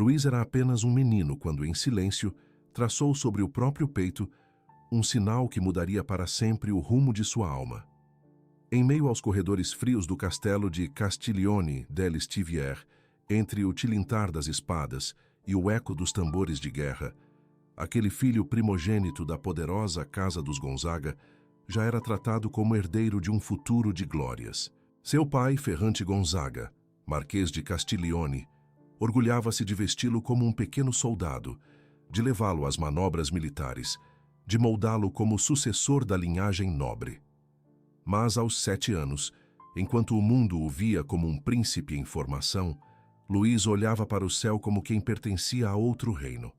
Luís era apenas um menino quando, em silêncio, traçou sobre o próprio peito um sinal que mudaria para sempre o rumo de sua alma. Em meio aos corredores frios do castelo de Castiglione dell'Estiviere, entre o tilintar das espadas e o eco dos tambores de guerra, aquele filho primogênito da poderosa casa dos Gonzaga já era tratado como herdeiro de um futuro de glórias. Seu pai, Ferrante Gonzaga, Marquês de Castiglione, orgulhava-se de vesti-lo como um pequeno soldado, de levá-lo às manobras militares, de moldá-lo como sucessor da linhagem nobre. Mas aos 7 anos, enquanto o mundo o via como um príncipe em formação, Luís olhava para o céu como quem pertencia a outro reino.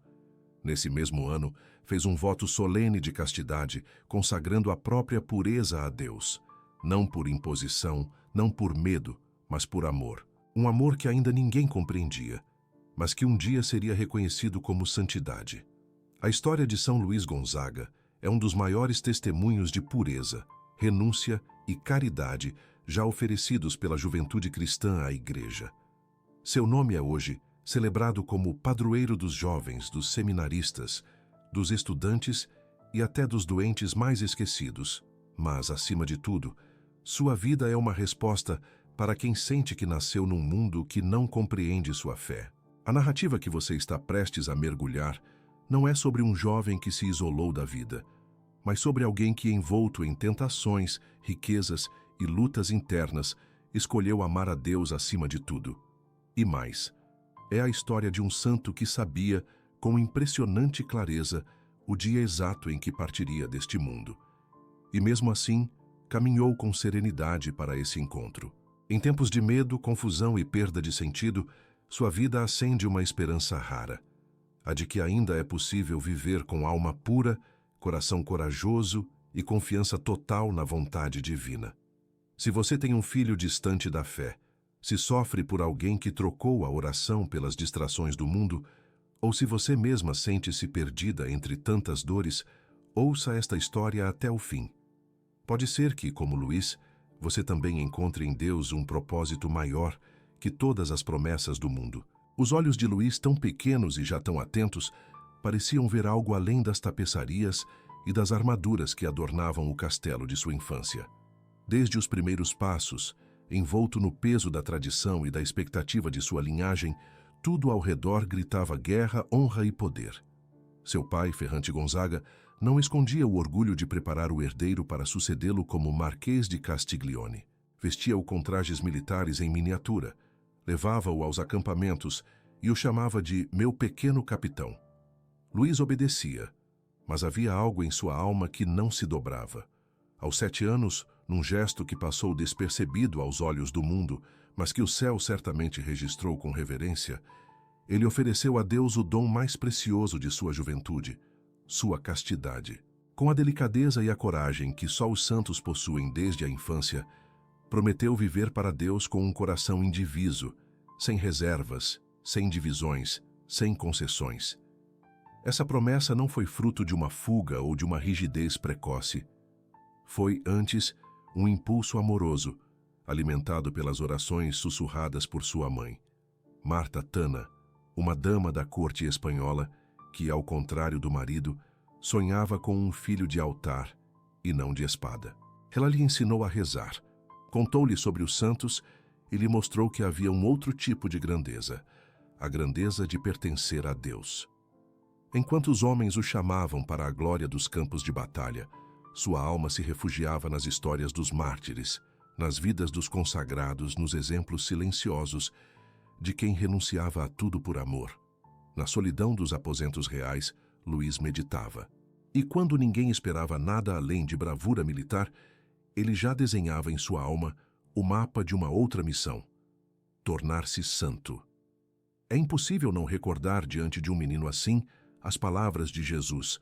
Nesse mesmo ano, fez um voto solene de castidade, consagrando a própria pureza a Deus, não por imposição, não por medo, mas por amor. Um amor que ainda ninguém compreendia, mas que um dia seria reconhecido como santidade. A história de São Luís Gonzaga é um dos maiores testemunhos de pureza, renúncia e caridade já oferecidos pela juventude cristã à Igreja. Seu nome é hoje celebrado como padroeiro dos jovens, dos seminaristas, dos estudantes e até dos doentes mais esquecidos. Mas, acima de tudo, sua vida é uma resposta para quem sente que nasceu num mundo que não compreende sua fé. A narrativa que você está prestes a mergulhar não é sobre um jovem que se isolou da vida, mas sobre alguém que, envolto em tentações, riquezas e lutas internas, escolheu amar a Deus acima de tudo. E mais, é a história de um santo que sabia, com impressionante clareza, o dia exato em que partiria deste mundo. E mesmo assim, caminhou com serenidade para esse encontro. Em tempos de medo, confusão e perda de sentido, sua vida acende uma esperança rara, a de que ainda é possível viver com alma pura, coração corajoso e confiança total na vontade divina. Se você tem um filho distante da fé, se sofre por alguém que trocou a oração pelas distrações do mundo, ou se você mesma sente-se perdida entre tantas dores, ouça esta história até o fim. Pode ser que, como Luís, você também encontre em Deus um propósito maior que todas as promessas do mundo. Os olhos de Luís, tão pequenos e já tão atentos, pareciam ver algo além das tapeçarias e das armaduras que adornavam o castelo de sua infância. Desde os primeiros passos, envolto no peso da tradição e da expectativa de sua linhagem, tudo ao redor gritava guerra, honra e poder. Seu pai, Ferrante Gonzaga, não escondia o orgulho de preparar o herdeiro para sucedê-lo como Marquês de Castiglione. Vestia-o com trajes militares em miniatura, levava-o aos acampamentos e o chamava de meu pequeno capitão. Luís obedecia, mas havia algo em sua alma que não se dobrava. Aos 7 anos, num gesto que passou despercebido aos olhos do mundo, mas que o céu certamente registrou com reverência, ele ofereceu a Deus o dom mais precioso de sua juventude, sua castidade. Com a delicadeza e a coragem que só os santos possuem desde a infância, prometeu viver para Deus com um coração indiviso, sem reservas, sem divisões, sem concessões. Essa promessa não foi fruto de uma fuga ou de uma rigidez precoce. Foi, antes, um impulso amoroso, alimentado pelas orações sussurradas por sua mãe, Marta Tana, uma dama da corte espanhola que, ao contrário do marido, sonhava com um filho de altar e não de espada. Ela lhe ensinou a rezar, contou-lhe sobre os santos e lhe mostrou que havia um outro tipo de grandeza, a grandeza de pertencer a Deus. Enquanto os homens o chamavam para a glória dos campos de batalha, sua alma se refugiava nas histórias dos mártires, nas vidas dos consagrados, nos exemplos silenciosos de quem renunciava a tudo por amor. Na solidão dos aposentos reais, Luís meditava. E quando ninguém esperava nada além de bravura militar, ele já desenhava em sua alma o mapa de uma outra missão: tornar-se santo. É impossível não recordar, diante de um menino assim, as palavras de Jesus: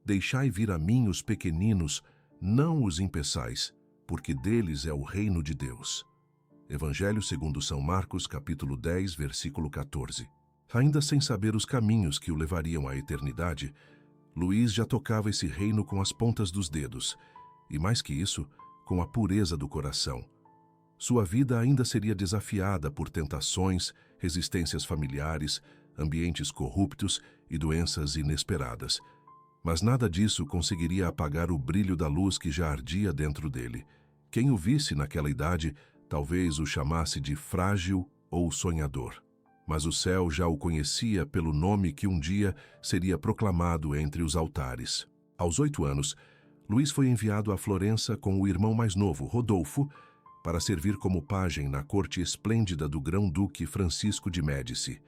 deixai vir a mim os pequeninos, não os impeçais, porque deles é o reino de Deus. Evangelho segundo São Marcos, capítulo 10, versículo 14. Ainda sem saber os caminhos que o levariam à eternidade, Luís já tocava esse reino com as pontas dos dedos, e mais que isso, com a pureza do coração. Sua vida ainda seria desafiada por tentações, resistências familiares, ambientes corruptos e doenças inesperadas. Mas nada disso conseguiria apagar o brilho da luz que já ardia dentro dele. Quem o visse naquela idade talvez o chamasse de frágil ou sonhador. Mas o céu já o conhecia pelo nome que um dia seria proclamado entre os altares. Aos 8 anos, Luís foi enviado a Florença com o irmão mais novo, Rodolfo, para servir como pajem na corte esplêndida do grão-duque Francisco de Médici.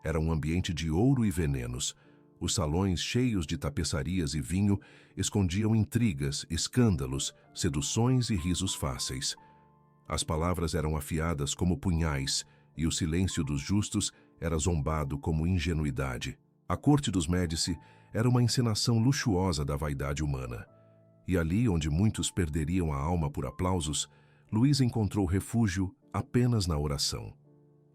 Era um ambiente de ouro e venenos. Os salões, cheios de tapeçarias e vinho, escondiam intrigas, escândalos, seduções e risos fáceis. As palavras eram afiadas como punhais, e o silêncio dos justos era zombado como ingenuidade. A corte dos Médici era uma encenação luxuosa da vaidade humana. E ali, onde muitos perderiam a alma por aplausos, Luís encontrou refúgio apenas na oração.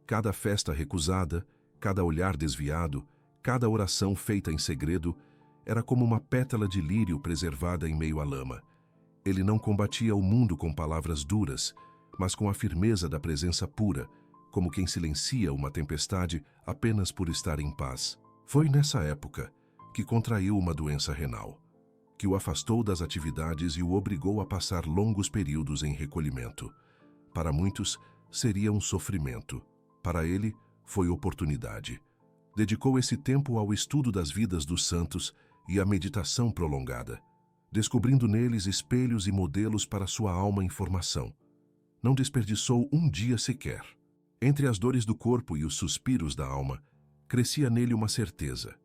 Cada festa recusada, cada olhar desviado, cada oração feita em segredo, era como uma pétala de lírio preservada em meio à lama. Ele não combatia o mundo com palavras duras, mas com a firmeza da presença pura, como quem silencia uma tempestade apenas por estar em paz. Foi nessa época que contraiu uma doença renal, que o afastou das atividades e o obrigou a passar longos períodos em recolhimento. Para muitos, seria um sofrimento. Para ele, foi oportunidade. Dedicou esse tempo ao estudo das vidas dos santos e à meditação prolongada, descobrindo neles espelhos e modelos para sua alma em formação. Não desperdiçou um dia sequer. Entre as dores do corpo e os suspiros da alma, crescia nele uma certeza,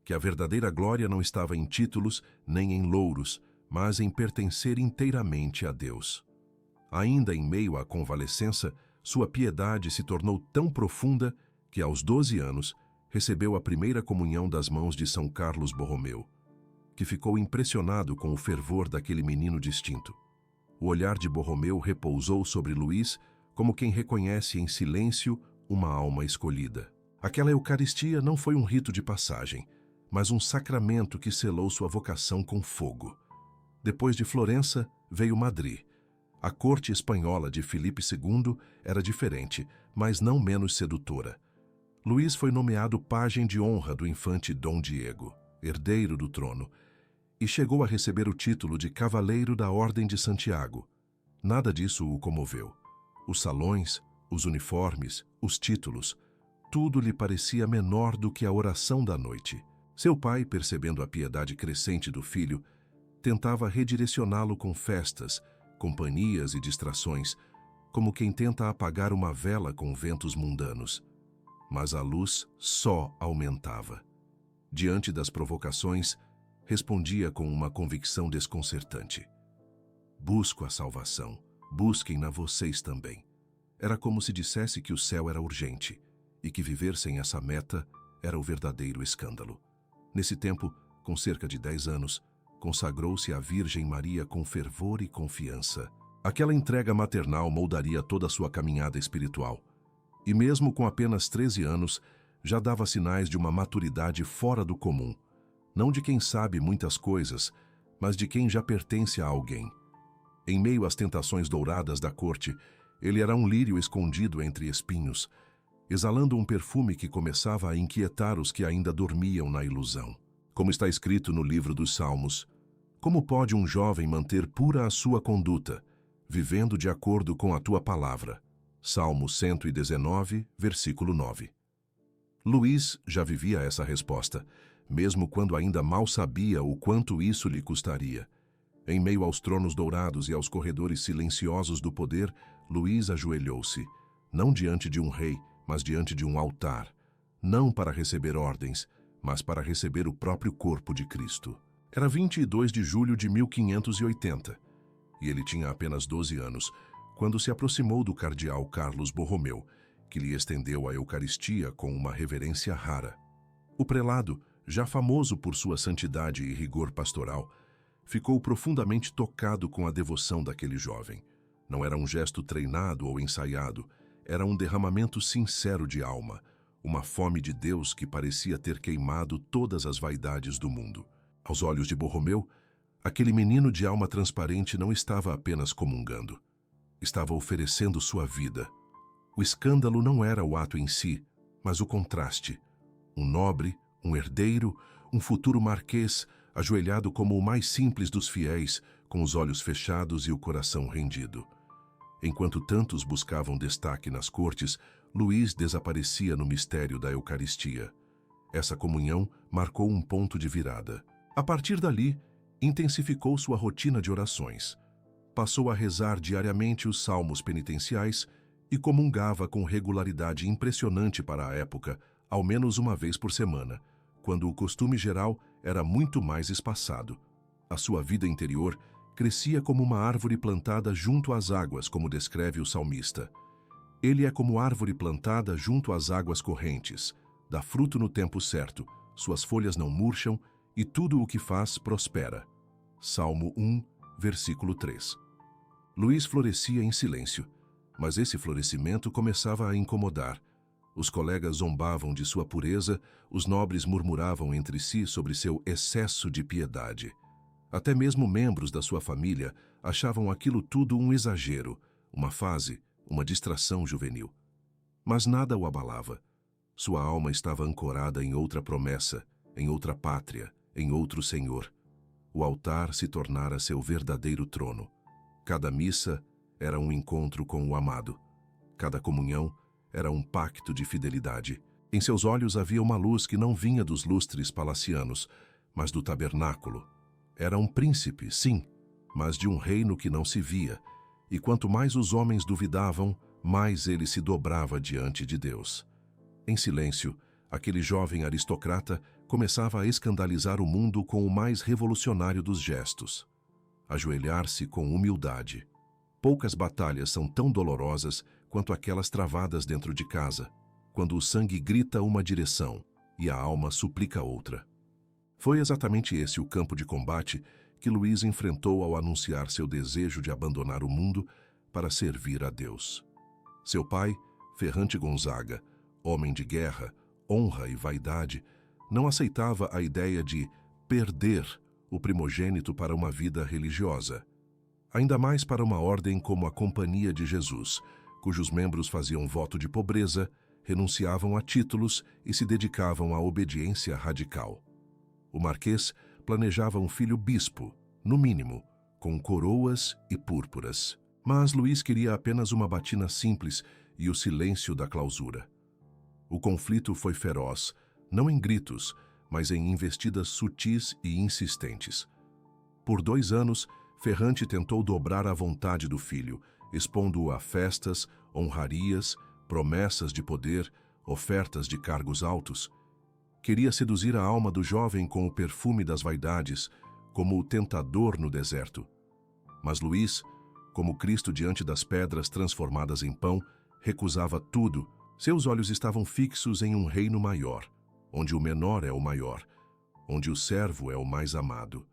que a verdadeira glória não estava em títulos nem em louros, mas em pertencer inteiramente a Deus. Ainda em meio à convalescença, sua piedade se tornou tão profunda que, aos 12 anos, recebeu a primeira comunhão das mãos de São Carlos Borromeu, que ficou impressionado com o fervor daquele menino distinto. O olhar de Borromeu repousou sobre Luís como quem reconhece em silêncio uma alma escolhida. Aquela Eucaristia não foi um rito de passagem, mas um sacramento que selou sua vocação com fogo. Depois de Florença, veio Madrid. A corte espanhola de Filipe II era diferente, mas não menos sedutora. Luís foi nomeado pajem de honra do infante Dom Diego, herdeiro do trono, e chegou a receber o título de Cavaleiro da Ordem de Santiago. Nada disso o comoveu. Os salões, os uniformes, os títulos, tudo lhe parecia menor do que a oração da noite. Seu pai, percebendo a piedade crescente do filho, tentava redirecioná-lo com festas, companhias e distrações, como quem tenta apagar uma vela com ventos mundanos. Mas a luz só aumentava. Diante das provocações, respondia com uma convicção desconcertante. Busco a salvação, busquem-na vocês também. Era como se dissesse que o céu era urgente e que viver sem essa meta era o verdadeiro escândalo. Nesse tempo, com cerca de 10 anos, consagrou-se à Virgem Maria com fervor e confiança. Aquela entrega maternal moldaria toda a sua caminhada espiritual. E mesmo com apenas 13 anos, já dava sinais de uma maturidade fora do comum. Não de quem sabe muitas coisas, mas de quem já pertence a alguém. Em meio às tentações douradas da corte, ele era um lírio escondido entre espinhos, exalando um perfume que começava a inquietar os que ainda dormiam na ilusão. Como está escrito no livro dos Salmos, como pode um jovem manter pura a sua conduta, vivendo de acordo com a tua palavra? Salmo 119, versículo 9. Luís já vivia essa resposta, mesmo quando ainda mal sabia o quanto isso lhe custaria. Em meio aos tronos dourados e aos corredores silenciosos do poder, Luís ajoelhou-se, não diante de um rei, mas diante de um altar, não para receber ordens, mas para receber o próprio corpo de Cristo. Era 22 de julho de 1580, e ele tinha apenas 12 anos, quando se aproximou do cardeal Carlos Borromeu, que lhe estendeu a Eucaristia com uma reverência rara. O prelado, já famoso por sua santidade e rigor pastoral, ficou profundamente tocado com a devoção daquele jovem. Não era um gesto treinado ou ensaiado, era um derramamento sincero de alma, uma fome de Deus que parecia ter queimado todas as vaidades do mundo. Aos olhos de Borromeu, aquele menino de alma transparente não estava apenas comungando. Estava oferecendo sua vida. O escândalo não era o ato em si, mas o contraste. Um nobre, um herdeiro, um futuro marquês, ajoelhado como o mais simples dos fiéis, com os olhos fechados e o coração rendido. Enquanto tantos buscavam destaque nas cortes, Luís desaparecia no mistério da Eucaristia. Essa comunhão marcou um ponto de virada. A partir dali, intensificou sua rotina de orações. Passou a rezar diariamente os salmos penitenciais e comungava com regularidade impressionante para a época, ao menos uma vez por semana, quando o costume geral era muito mais espaçado. A sua vida interior crescia como uma árvore plantada junto às águas, como descreve o salmista. Ele é como árvore plantada junto às águas correntes, dá fruto no tempo certo, suas folhas não murcham e tudo o que faz prospera. Salmo 1, versículo 3. Luís florescia em silêncio, mas esse florescimento começava a incomodar. Os colegas zombavam de sua pureza, os nobres murmuravam entre si sobre seu excesso de piedade. Até mesmo membros da sua família achavam aquilo tudo um exagero, uma fase, uma distração juvenil. Mas nada o abalava. Sua alma estava ancorada em outra promessa, em outra pátria, em outro Senhor. O altar se tornara seu verdadeiro trono. Cada missa era um encontro com o amado. Cada comunhão era um pacto de fidelidade. Em seus olhos havia uma luz que não vinha dos lustres palacianos, mas do tabernáculo. Era um príncipe, sim, mas de um reino que não se via, e quanto mais os homens duvidavam, mais ele se dobrava diante de Deus. Em silêncio, aquele jovem aristocrata começava a escandalizar o mundo com o mais revolucionário dos gestos: ajoelhar-se com humildade. Poucas batalhas são tão dolorosas quanto aquelas travadas dentro de casa, quando o sangue grita uma direção e a alma suplica outra. Foi exatamente esse o campo de combate que Luís enfrentou ao anunciar seu desejo de abandonar o mundo para servir a Deus. Seu pai, Ferrante Gonzaga, homem de guerra, honra e vaidade, não aceitava a ideia de perder o primogênito para uma vida religiosa. Ainda mais para uma ordem como a Companhia de Jesus, cujos membros faziam voto de pobreza, renunciavam a títulos e se dedicavam à obediência radical. O marquês planejava um filho bispo, no mínimo, com coroas e púrpuras. Mas Luís queria apenas uma batina simples e o silêncio da clausura. O conflito foi feroz, não em gritos, mas em investidas sutis e insistentes. Por 2 anos, Ferrante tentou dobrar a vontade do filho, expondo-o a festas, honrarias, promessas de poder, ofertas de cargos altos. Queria seduzir a alma do jovem com o perfume das vaidades, como o tentador no deserto. Mas Luís, como Cristo diante das pedras transformadas em pão, recusava tudo. Seus olhos estavam fixos em um reino maior, onde o menor é o maior, onde o servo é o mais amado.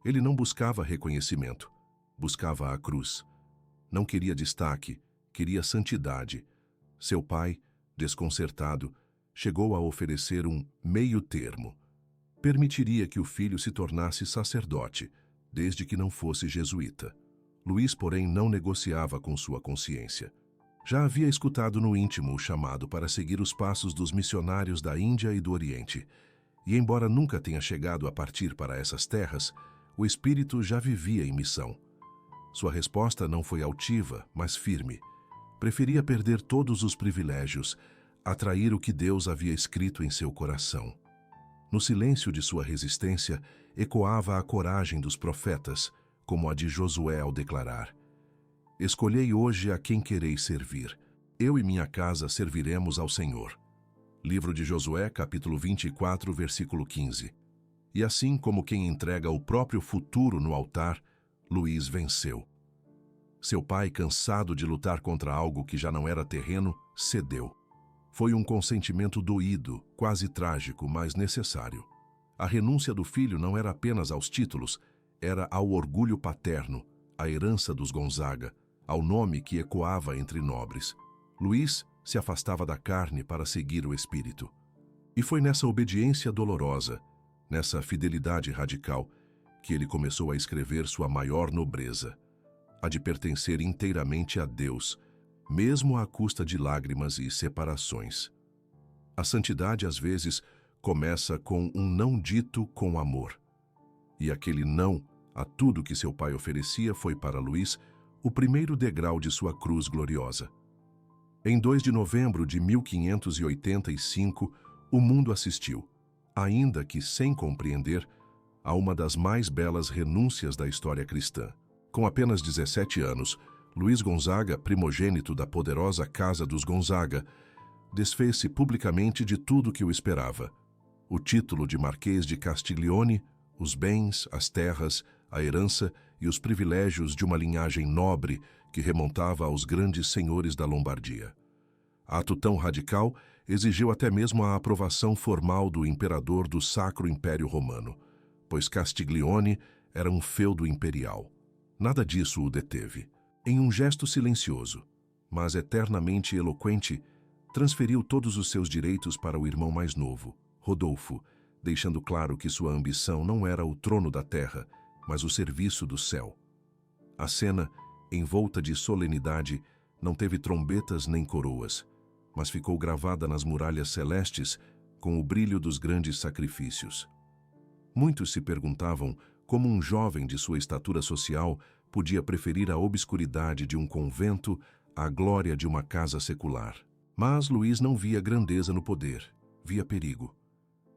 Ele não buscava reconhecimento, buscava a cruz. Não queria destaque, queria santidade. Seu pai, desconcertado, chegou a oferecer um meio-termo. Permitiria que o filho se tornasse sacerdote, desde que não fosse jesuíta. Luís, porém, não negociava com sua consciência. Já havia escutado no íntimo o chamado para seguir os passos dos missionários da Índia e do Oriente, e embora nunca tenha chegado a partir para essas terras, o espírito já vivia em missão. Sua resposta não foi altiva, mas firme. Preferia perder todos os privilégios, atrair o que Deus havia escrito em seu coração. No silêncio de sua resistência, ecoava a coragem dos profetas, como a de Josué ao declarar: "Escolhei hoje a quem quereis servir. Eu e minha casa serviremos ao Senhor." Livro de Josué, capítulo 24, versículo 15. E assim como quem entrega o próprio futuro no altar, Luís venceu. Seu pai, cansado de lutar contra algo que já não era terreno, cedeu. Foi um consentimento doído, quase trágico, mas necessário. A renúncia do filho não era apenas aos títulos, era ao orgulho paterno, à herança dos Gonzaga, ao nome que ecoava entre nobres. Luís se afastava da carne para seguir o espírito. E foi nessa obediência dolorosa, nessa fidelidade radical, que ele começou a escrever sua maior nobreza, a de pertencer inteiramente a Deus, mesmo à custa de lágrimas e separações. A santidade, às vezes, começa com um não dito com amor. E aquele não a tudo que seu pai oferecia foi para Luís o primeiro degrau de sua cruz gloriosa. Em 2 de novembro de 1585, o mundo assistiu, ainda que sem compreender, a uma das mais belas renúncias da história cristã. Com apenas 17 anos, Luís Gonzaga, primogênito da poderosa Casa dos Gonzaga, desfez-se publicamente de tudo que o esperava. O título de Marquês de Castiglione, os bens, as terras, a herança e os privilégios de uma linhagem nobre que remontava aos grandes senhores da Lombardia. Ato tão radical exigiu até mesmo a aprovação formal do imperador do Sacro Império Romano, pois Castiglione era um feudo imperial. Nada disso o deteve. Em um gesto silencioso, mas eternamente eloquente, transferiu todos os seus direitos para o irmão mais novo, Rodolfo, deixando claro que sua ambição não era o trono da terra, mas o serviço do céu. A cena, envolta de solenidade, não teve trombetas nem coroas, mas ficou gravada nas muralhas celestes com o brilho dos grandes sacrifícios. Muitos se perguntavam como um jovem de sua estatura social podia preferir a obscuridade de um convento à glória de uma casa secular. Mas Luís não via grandeza no poder, via perigo.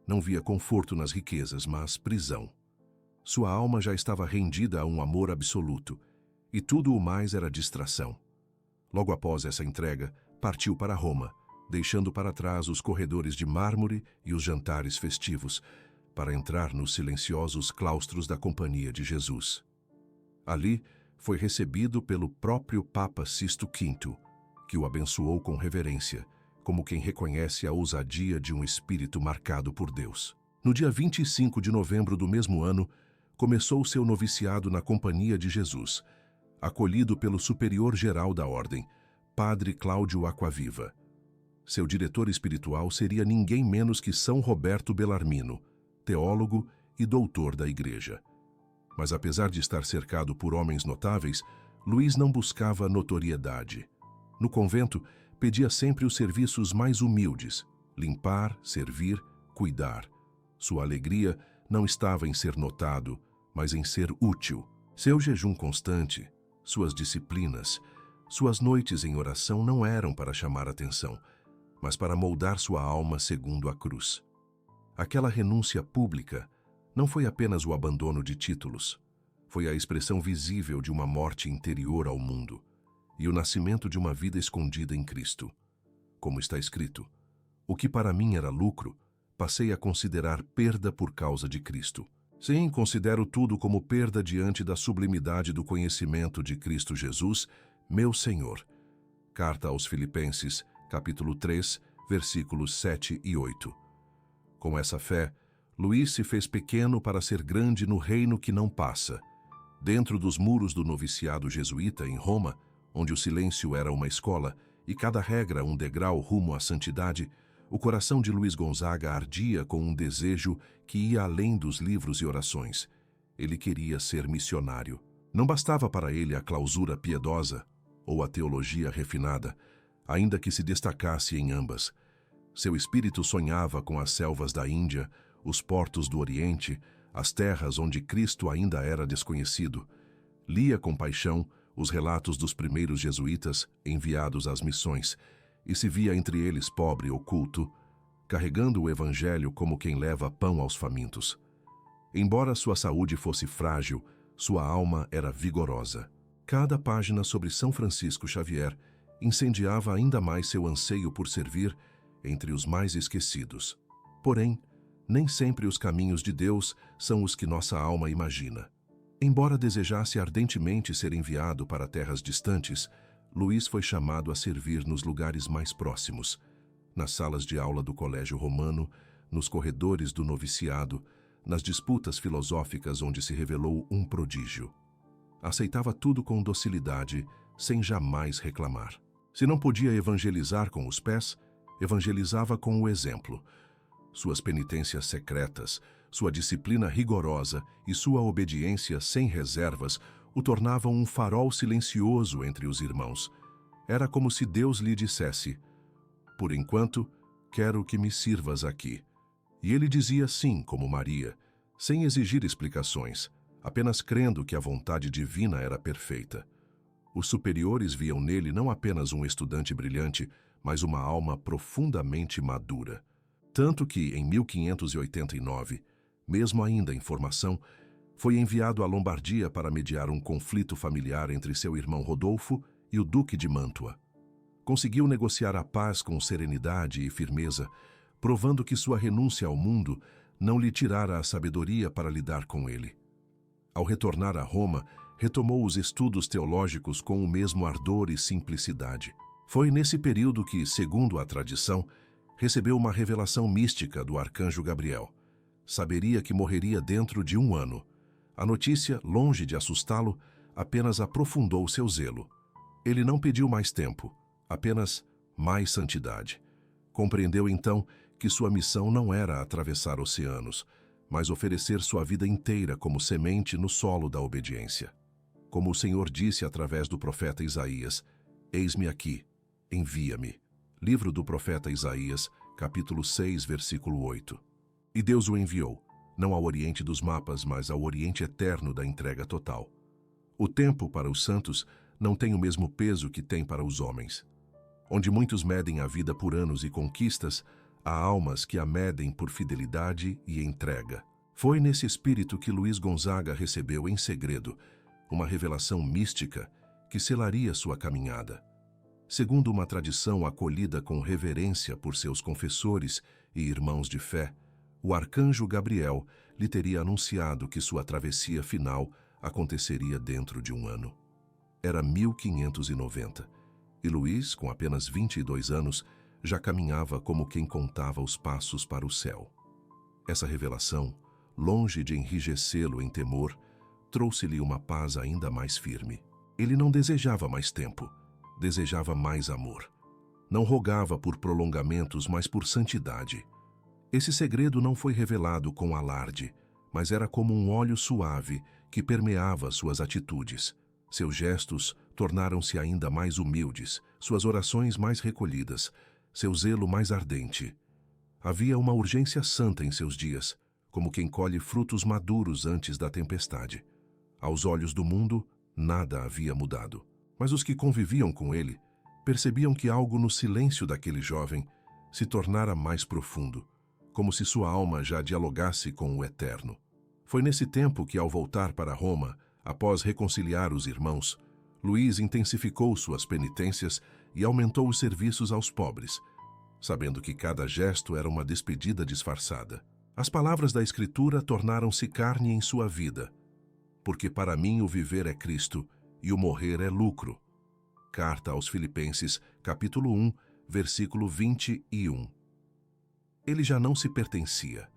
Não via conforto nas riquezas, mas prisão. Sua alma já estava rendida a um amor absoluto, e tudo o mais era distração. Logo após essa entrega, partiu para Roma, deixando para trás os corredores de mármore e os jantares festivos, para entrar nos silenciosos claustros da Companhia de Jesus. Ali, foi recebido pelo próprio Papa Sisto V, que o abençoou com reverência, como quem reconhece a ousadia de um espírito marcado por Deus. No dia 25 de novembro do mesmo ano, começou seu noviciado na Companhia de Jesus, acolhido pelo superior-geral da ordem, Padre Cláudio Aquaviva. Seu diretor espiritual seria ninguém menos que São Roberto Bellarmino, teólogo e doutor da Igreja. Mas apesar de estar cercado por homens notáveis, Luís não buscava notoriedade. No convento, pedia sempre os serviços mais humildes: limpar, servir, cuidar. Sua alegria não estava em ser notado, mas em ser útil. Seu jejum constante, suas disciplinas, suas noites em oração não eram para chamar atenção, mas para moldar sua alma segundo a cruz. Aquela renúncia pública não foi apenas o abandono de títulos, foi a expressão visível de uma morte interior ao mundo e o nascimento de uma vida escondida em Cristo. Como está escrito: o que para mim era lucro, passei a considerar perda por causa de Cristo. Sim, considero tudo como perda diante da sublimidade do conhecimento de Cristo Jesus, meu Senhor. Carta aos Filipenses, capítulo 3, versículos 7 e 8. Com essa fé, Luís se fez pequeno para ser grande no reino que não passa. Dentro dos muros do noviciado jesuíta em Roma, onde o silêncio era uma escola e cada regra um degrau rumo à santidade, o coração de Luís Gonzaga ardia com um desejo que ia além dos livros e orações. Ele queria ser missionário. Não bastava para ele a clausura piedosa ou a teologia refinada, ainda que se destacasse em ambas. Seu espírito sonhava com as selvas da Índia, os portos do Oriente, as terras onde Cristo ainda era desconhecido. Lia com paixão os relatos dos primeiros jesuítas enviados às missões e se via entre eles pobre, oculto, carregando o evangelho como quem leva pão aos famintos. Embora sua saúde fosse frágil, sua alma era vigorosa. Cada página sobre São Francisco Xavier incendiava ainda mais seu anseio por servir entre os mais esquecidos. Porém, nem sempre os caminhos de Deus são os que nossa alma imagina. Embora desejasse ardentemente ser enviado para terras distantes, Luís foi chamado a servir nos lugares mais próximos, nas salas de aula do Colégio Romano, nos corredores do noviciado, nas disputas filosóficas onde se revelou um prodígio. Aceitava tudo com docilidade, sem jamais reclamar. Se não podia evangelizar com os pés, evangelizava com o exemplo. Suas penitências secretas, sua disciplina rigorosa e sua obediência sem reservas o tornavam um farol silencioso entre os irmãos. Era como se Deus lhe dissesse: por enquanto, quero que me sirvas aqui. E ele dizia sim, como Maria, sem exigir explicações, apenas crendo que a vontade divina era perfeita. Os superiores viam nele não apenas um estudante brilhante, mas uma alma profundamente madura. Tanto que, em 1589, mesmo ainda em formação, foi enviado à Lombardia para mediar um conflito familiar entre seu irmão Rodolfo e o Duque de Mantua. Conseguiu negociar a paz com serenidade e firmeza, provando que sua renúncia ao mundo não lhe tirara a sabedoria para lidar com ele. Ao retornar a Roma, retomou os estudos teológicos com o mesmo ardor e simplicidade. Foi nesse período que, segundo a tradição, recebeu uma revelação mística do arcanjo Gabriel. Saberia que morreria dentro de 1 ano. A notícia, longe de assustá-lo, apenas aprofundou seu zelo. Ele não pediu mais tempo, apenas mais santidade. Compreendeu então que sua missão não era atravessar oceanos, mas oferecer sua vida inteira como semente no solo da obediência. Como o Senhor disse através do profeta Isaías: "Eis-me aqui, envia-me." Livro do profeta Isaías, capítulo 6, versículo 8. E Deus o enviou, não ao Oriente dos mapas, mas ao Oriente eterno da entrega total. O tempo para os santos não tem o mesmo peso que tem para os homens. Onde muitos medem a vida por anos e conquistas, há almas que a medem por fidelidade e entrega. Foi nesse espírito que Luiz Gonzaga recebeu em segredo uma revelação mística que selaria sua caminhada. Segundo uma tradição acolhida com reverência por seus confessores e irmãos de fé, o arcanjo Gabriel lhe teria anunciado que sua travessia final aconteceria dentro de 1 ano. Era 1590, e Luiz, com apenas 22 anos, já caminhava como quem contava os passos para o céu. Essa revelação, longe de enrijecê-lo em temor, trouxe-lhe uma paz ainda mais firme. Ele não desejava mais tempo, desejava mais amor. Não rogava por prolongamentos, mas por santidade. Esse segredo não foi revelado com alarde, mas era como um óleo suave que permeava suas atitudes. Seus gestos tornaram-se ainda mais humildes, suas orações mais recolhidas, seu zelo mais ardente. Havia uma urgência santa em seus dias, como quem colhe frutos maduros antes da tempestade. Aos olhos do mundo, nada havia mudado. Mas os que conviviam com ele percebiam que algo no silêncio daquele jovem se tornara mais profundo, como se sua alma já dialogasse com o eterno. Foi nesse tempo que, ao voltar para Roma, após reconciliar os irmãos, Luiz intensificou suas penitências e aumentou os serviços aos pobres, sabendo que cada gesto era uma despedida disfarçada. As palavras da Escritura tornaram-se carne em sua vida, porque para mim o viver é Cristo e o morrer é lucro. Carta aos Filipenses, capítulo 1, versículo 21. Ele já não se pertencia.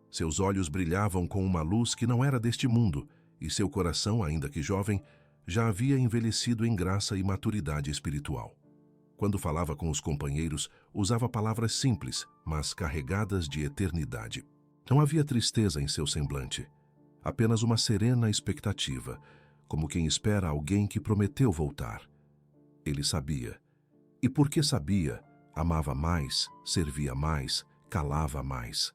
Seus olhos brilhavam com uma luz que não era deste mundo, e seu coração, ainda que jovem, já havia envelhecido em graça e maturidade espiritual. Quando falava com os companheiros, usava palavras simples, mas carregadas de eternidade. Não havia tristeza em seu semblante, apenas uma serena expectativa, como quem espera alguém que prometeu voltar. Ele sabia. E porque sabia, amava mais, servia mais, calava mais.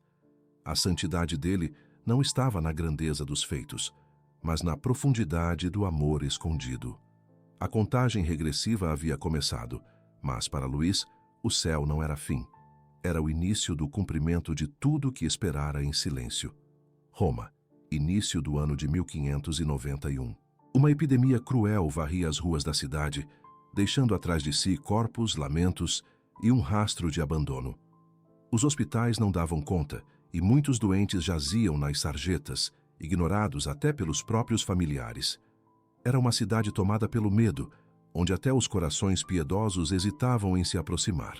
A santidade dele não estava na grandeza dos feitos, mas na profundidade do amor escondido. A contagem regressiva havia começado, mas para Luiz, o céu não era fim. Era o início do cumprimento de tudo que esperara em silêncio. Roma, início do ano de 1591. Uma epidemia cruel varria as ruas da cidade, deixando atrás de si corpos, lamentos e um rastro de abandono. Os hospitais não davam conta e muitos doentes jaziam nas sarjetas, ignorados até pelos próprios familiares. Era uma cidade tomada pelo medo, onde até os corações piedosos hesitavam em se aproximar.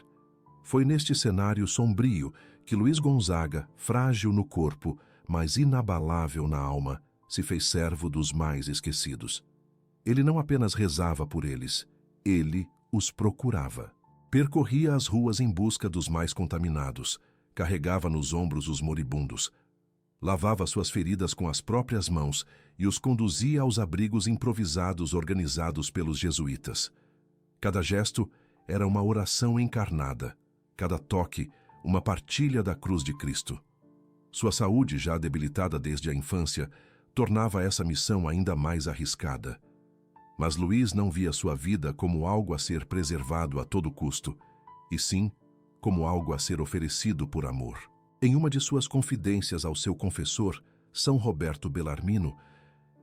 Foi neste cenário sombrio que Luiz Gonzaga, frágil no corpo, mas inabalável na alma, se fez servo dos mais esquecidos. Ele não apenas rezava por eles, ele os procurava. Percorria as ruas em busca dos mais contaminados, carregava nos ombros os moribundos, lavava suas feridas com as próprias mãos e os conduzia aos abrigos improvisados organizados pelos jesuítas. Cada gesto era uma oração encarnada, cada toque, uma partilha da cruz de Cristo. Sua saúde, já debilitada desde a infância, tornava essa missão ainda mais arriscada. Mas Luís não via sua vida como algo a ser preservado a todo custo, e sim como algo a ser oferecido por amor. Em uma de suas confidências ao seu confessor, São Roberto Bellarmino,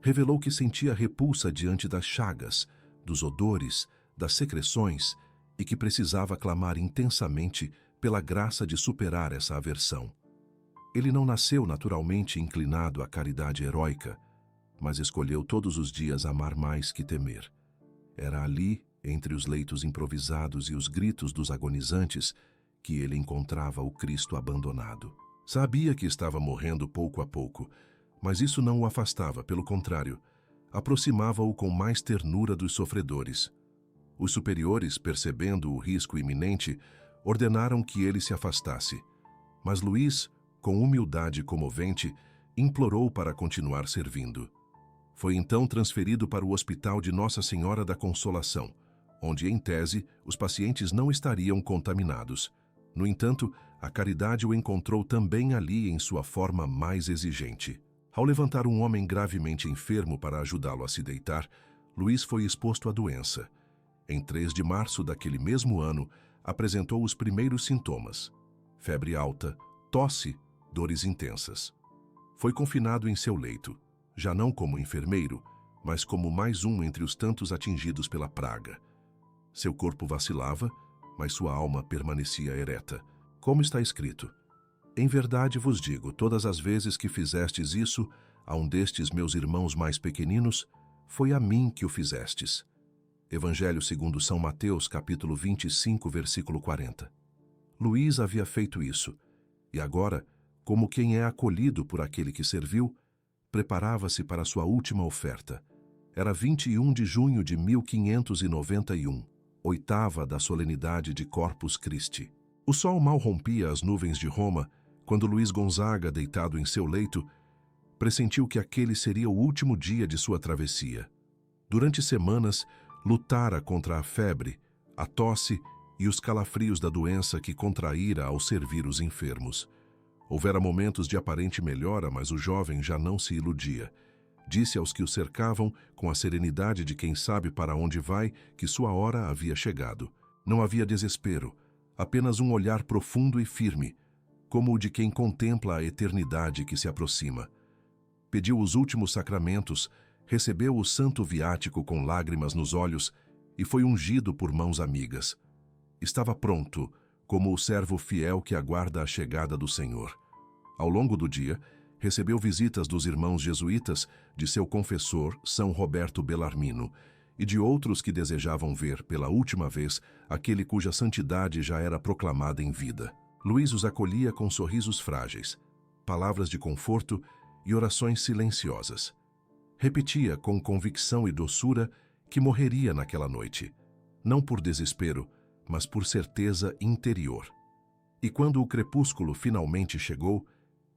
revelou que sentia repulsa diante das chagas, dos odores, das secreções e que precisava clamar intensamente pela graça de superar essa aversão. Ele não nasceu naturalmente inclinado à caridade heróica, mas escolheu todos os dias amar mais que temer. Era ali, entre os leitos improvisados e os gritos dos agonizantes, que ele encontrava o Cristo abandonado. Sabia que estava morrendo pouco a pouco, mas isso não o afastava, pelo contrário, aproximava-o com mais ternura dos sofredores. Os superiores, percebendo o risco iminente, ordenaram que ele se afastasse, mas Luís, com humildade comovente, implorou para continuar servindo. Foi então transferido para o Hospital de Nossa Senhora da Consolação, onde, em tese, os pacientes não estariam contaminados. No entanto, a caridade o encontrou também ali em sua forma mais exigente. Ao levantar um homem gravemente enfermo para ajudá-lo a se deitar, Luís foi exposto à doença. Em 3 de março daquele mesmo ano, apresentou os primeiros sintomas: febre alta, tosse, dores intensas. Foi confinado em seu leito, já não como enfermeiro, mas como mais um entre os tantos atingidos pela praga. Seu corpo vacilava, mas sua alma permanecia ereta. Como está escrito: em verdade vos digo, todas as vezes que fizestes isso a um destes meus irmãos mais pequeninos, foi a mim que o fizestes. Evangelho segundo São Mateus, capítulo 25, versículo 40. Luís havia feito isso, e agora, como quem é acolhido por aquele que serviu, preparava-se para sua última oferta. Era 21 de junho de 1591, oitava da solenidade de Corpus Christi. O sol mal rompia as nuvens de Roma, quando Luís Gonzaga, deitado em seu leito, pressentiu que aquele seria o último dia de sua travessia. Durante semanas, lutara contra a febre, a tosse e os calafrios da doença que contraíra ao servir os enfermos. Houvera momentos de aparente melhora, mas o jovem já não se iludia. Disse aos que o cercavam, com a serenidade de quem sabe para onde vai, que sua hora havia chegado. Não havia desespero, apenas um olhar profundo e firme, como o de quem contempla a eternidade que se aproxima. Pediu os últimos sacramentos, recebeu o santo viático com lágrimas nos olhos e foi ungido por mãos amigas. Estava pronto, como o servo fiel que aguarda a chegada do Senhor. Ao longo do dia, recebeu visitas dos irmãos jesuítas, de seu confessor, São Roberto Bellarmino, e de outros que desejavam ver, pela última vez, aquele cuja santidade já era proclamada em vida. Luís os acolhia com sorrisos frágeis, palavras de conforto e orações silenciosas. Repetia com convicção e doçura que morreria naquela noite, não por desespero, mas por certeza interior. E quando o crepúsculo finalmente chegou,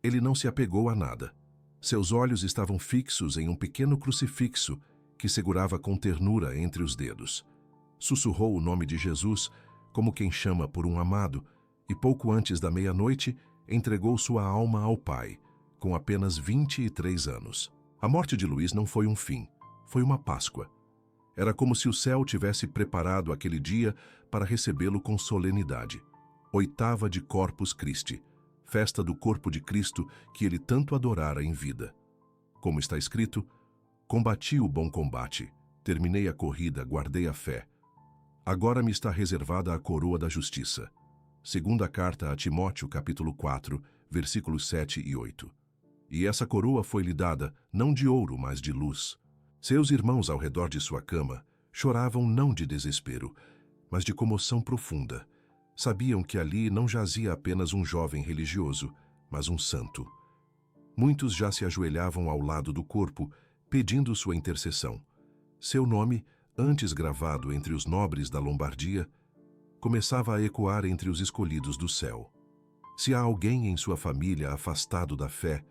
ele não se apegou a nada. Seus olhos estavam fixos em um pequeno crucifixo que segurava com ternura entre os dedos. Sussurrou o nome de Jesus, como quem chama por um amado, e pouco antes da meia-noite entregou sua alma ao Pai, com apenas 23 anos. A morte de Luís não foi um fim, foi uma Páscoa. Era como se o céu tivesse preparado aquele dia para recebê-lo com solenidade. Oitava de Corpus Christi, festa do corpo de Cristo que ele tanto adorara em vida. Como está escrito: combati o bom combate, terminei a corrida, guardei a fé. Agora me está reservada a coroa da justiça. Segunda carta a Timóteo, capítulo 4, versículos 7 e 8. E essa coroa foi-lhe dada, não de ouro, mas de luz. Seus irmãos ao redor de sua cama choravam não de desespero, mas de comoção profunda. Sabiam que ali não jazia apenas um jovem religioso, mas um santo. Muitos já se ajoelhavam ao lado do corpo, pedindo sua intercessão. Seu nome, antes gravado entre os nobres da Lombardia, começava a ecoar entre os escolhidos do céu. Se há alguém em sua família afastado da fé,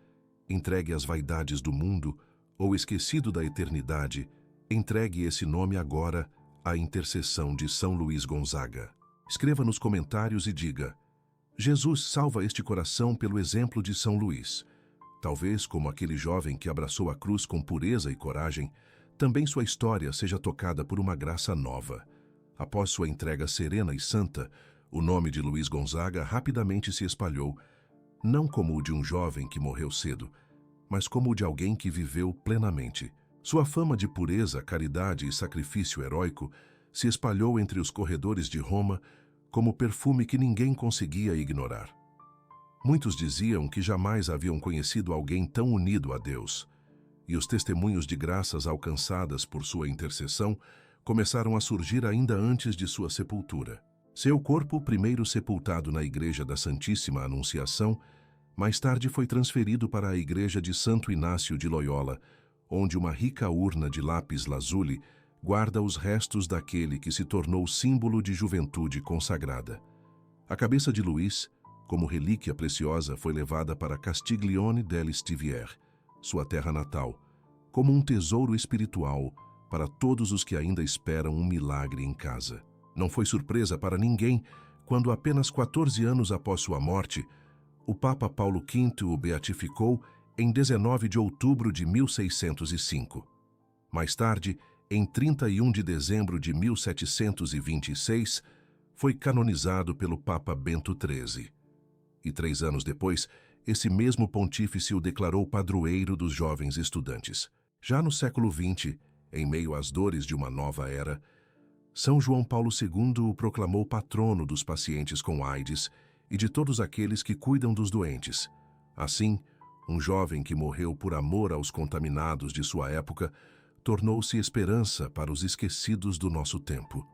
entregue às vaidades do mundo ou esquecido da eternidade, entregue esse nome agora à intercessão de São Luís Gonzaga. Escreva nos comentários e diga: Jesus salva este coração pelo exemplo de São Luís. Talvez, como aquele jovem que abraçou a cruz com pureza e coragem, também sua história seja tocada por uma graça nova. Após sua entrega serena e santa, o nome de Luís Gonzaga rapidamente se espalhou, não como o de um jovem que morreu cedo, mas como o de alguém que viveu plenamente. Sua fama de pureza, caridade e sacrifício heróico se espalhou entre os corredores de Roma como perfume que ninguém conseguia ignorar. Muitos diziam que jamais haviam conhecido alguém tão unido a Deus, e os testemunhos de graças alcançadas por sua intercessão começaram a surgir ainda antes de sua sepultura. Seu corpo, primeiro sepultado na Igreja da Santíssima Anunciação, mais tarde foi transferido para a Igreja de Santo Inácio de Loyola, onde uma rica urna de lápis lazuli guarda os restos daquele que se tornou símbolo de juventude consagrada. A cabeça de Luís, como relíquia preciosa, foi levada para Castiglione delle Stiviere, sua terra natal, como um tesouro espiritual para todos os que ainda esperam um milagre em casa. Não foi surpresa para ninguém quando, apenas 14 anos após sua morte, o Papa Paulo V o beatificou em 19 de outubro de 1605. Mais tarde, em 31 de dezembro de 1726, foi canonizado pelo Papa Bento XIII. E 3 anos depois, esse mesmo pontífice o declarou padroeiro dos jovens estudantes. Já no século XX, em meio às dores de uma nova era, São João Paulo II o proclamou patrono dos pacientes com AIDS e de todos aqueles que cuidam dos doentes. Assim, um jovem que morreu por amor aos contaminados de sua época tornou-se esperança para os esquecidos do nosso tempo.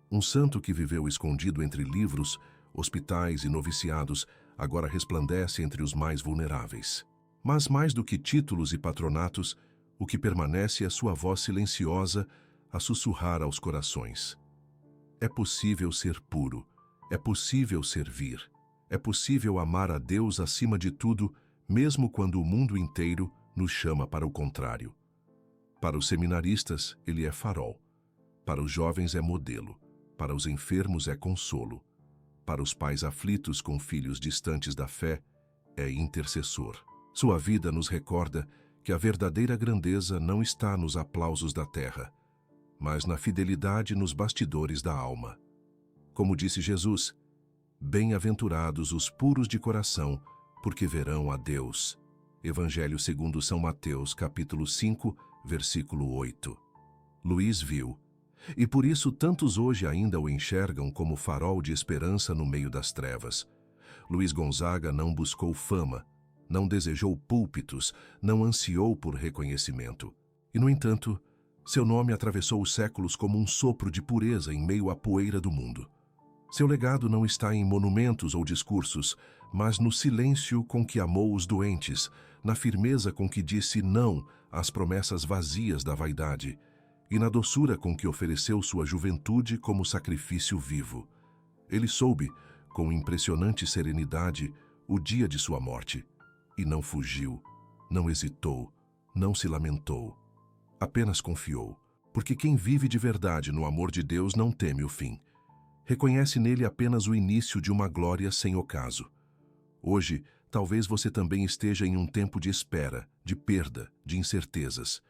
Um santo que viveu escondido entre livros, hospitais e noviciados agora resplandece entre os mais vulneráveis. Mas mais do que títulos e patronatos, o que permanece é sua voz silenciosa a sussurrar aos corações. É possível ser puro, é possível servir, é possível amar a Deus acima de tudo, mesmo quando o mundo inteiro nos chama para o contrário. Para os seminaristas, ele é farol. Para os jovens é modelo. Para os enfermos é consolo. Para os pais aflitos com filhos distantes da fé, é intercessor. Sua vida nos recorda que a verdadeira grandeza não está nos aplausos da terra, mas na fidelidade nos bastidores da alma. Como disse Jesus, bem-aventurados os puros de coração, porque verão a Deus. Evangelho segundo São Mateus, capítulo 5, versículo 8. Luís viu, e por isso tantos hoje ainda o enxergam como farol de esperança no meio das trevas. Luís Gonzaga não buscou fama, não desejou púlpitos, não ansiou por reconhecimento. E, no entanto, seu nome atravessou os séculos como um sopro de pureza em meio à poeira do mundo. Seu legado não está em monumentos ou discursos, mas no silêncio com que amou os doentes, na firmeza com que disse não às promessas vazias da vaidade e na doçura com que ofereceu sua juventude como sacrifício vivo. Ele soube, com impressionante serenidade, o dia de sua morte, e não fugiu, não hesitou, não se lamentou. Apenas confiou, porque quem vive de verdade no amor de Deus não teme o fim. Reconhece nele apenas o início de uma glória sem ocaso. Hoje, talvez você também esteja em um tempo de espera, de perda, de incertezas.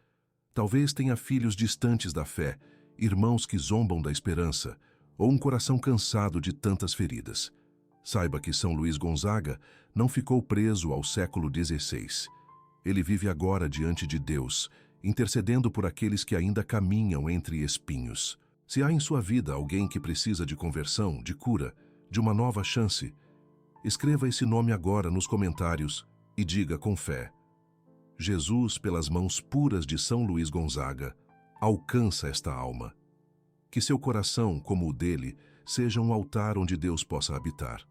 Talvez tenha filhos distantes da fé, irmãos que zombam da esperança, ou um coração cansado de tantas feridas. Saiba que São Luís Gonzaga não ficou preso ao século XVI. Ele vive agora diante de Deus, intercedendo por aqueles que ainda caminham entre espinhos. Se há em sua vida alguém que precisa de conversão, de cura, de uma nova chance, escreva esse nome agora nos comentários e diga com fé: Jesus, pelas mãos puras de São Luís Gonzaga, alcança esta alma. Que seu coração, como o dele, seja um altar onde Deus possa habitar,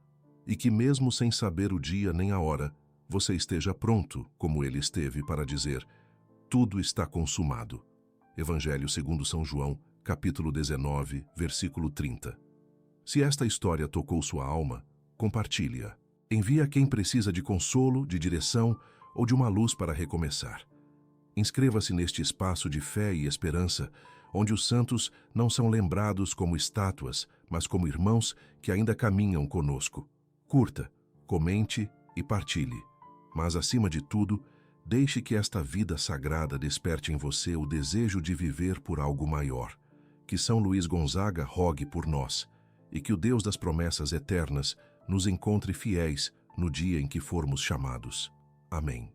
e que mesmo sem saber o dia nem a hora, você esteja pronto, como ele esteve, para dizer: tudo está consumado. Evangelho segundo São João, capítulo 19, versículo 30. Se esta história tocou sua alma, compartilhe-a. Envie a quem precisa de consolo, de direção ou de uma luz para recomeçar. Inscreva-se neste espaço de fé e esperança, onde os santos não são lembrados como estátuas, mas como irmãos que ainda caminham conosco. Curta, comente e partilhe. Mas, acima de tudo, deixe que esta vida sagrada desperte em você o desejo de viver por algo maior. Que São Luís Gonzaga rogue por nós e que o Deus das promessas eternas nos encontre fiéis no dia em que formos chamados. Amém.